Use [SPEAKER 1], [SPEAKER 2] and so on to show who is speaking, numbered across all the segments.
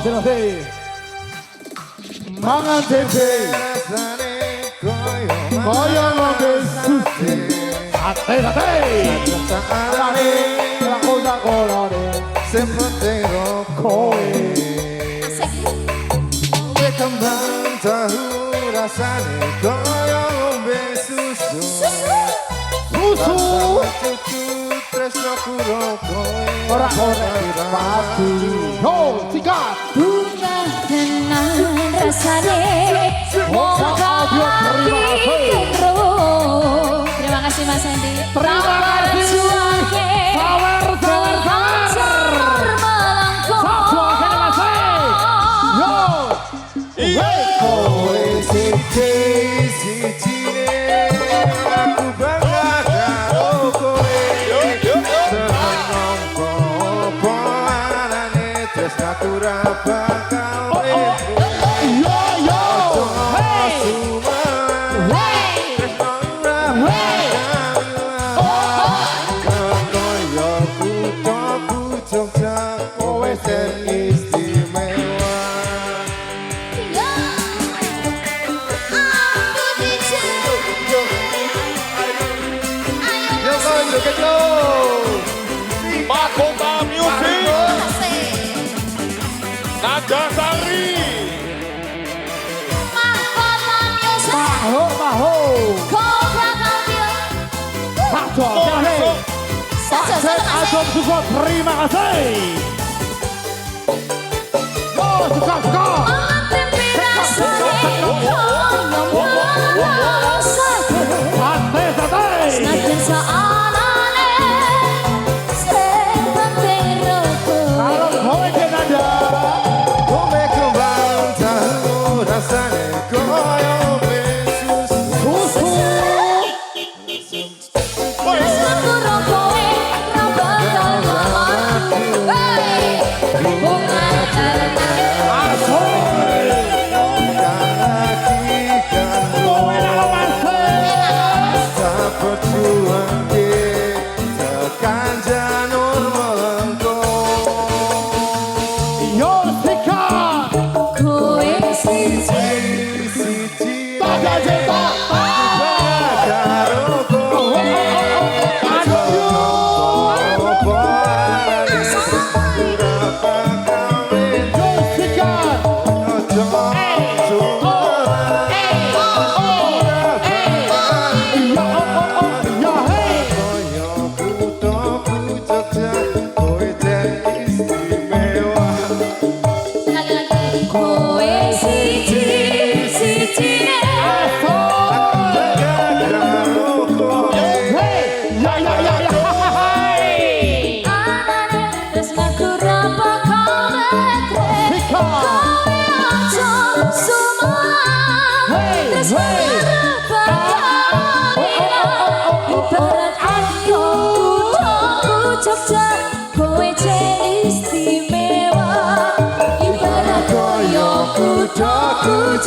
[SPEAKER 1] Senate mangan tempe koyo ngombe susu sate arane lakoda-kodane sepetero kowe kembang tahu rasane koyo ngombe susu tresno kuro kowe ora pati ho sikat
[SPEAKER 2] bunga tenan rasane terima kasih Mas Hendy.
[SPEAKER 1] Terima kasih kowe siji-sijine aku bangga karo kowe seneng apa anane tresnaku ra bakal yo yo hey tresno ra bakal koyo kuthaku Jogja kowe sen istimewa. Look at you, Mahkota Music, Najasari,
[SPEAKER 2] Mahkota Music,
[SPEAKER 1] Maho,
[SPEAKER 2] Kobra Kamil,
[SPEAKER 1] Pak Ajom juga terima kasih. Oh, suka.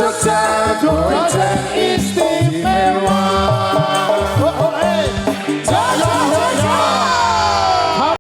[SPEAKER 1] Jogja, kowe istimewa.